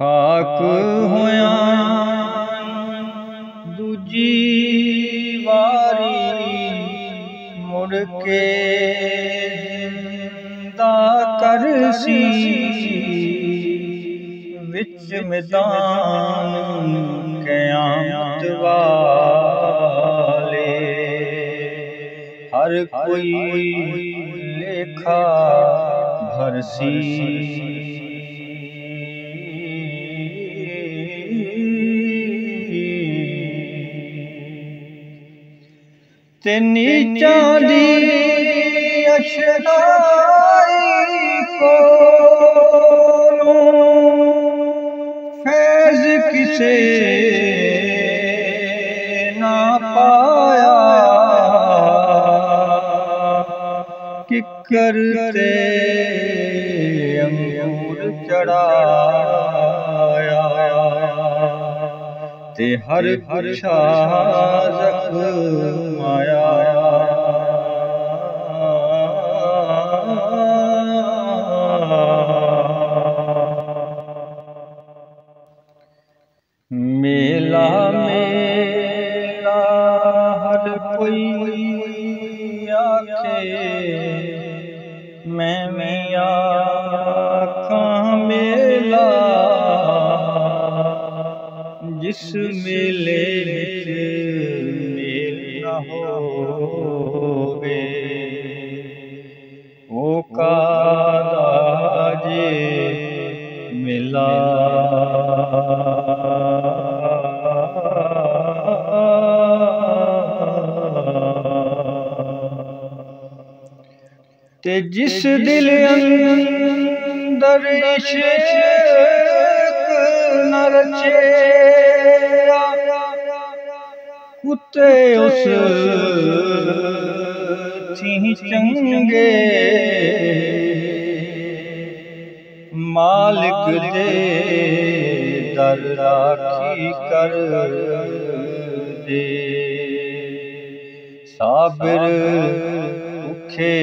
खाक होया दूजी वारी मुड़ के जिंदा करसी विच मैदान क़यामत वाले। हर कोई लेखा भरसी ते नीचा दी अशनाई कोलों फैज़ किसे ना पाया कि करते अंगूर चढ़ाया ते हर गुच्छा ज़ख्म आया। मेला मेला हर कोई आखे मैं आखां मेला जिस मेले मेल न होवे ओ कादा जे मेला। ते जिस दिल अंदर इश्क न रचेया कुत्ते उस थी चंगे मालिक दे दर राखी कर दे। साबिर भुखे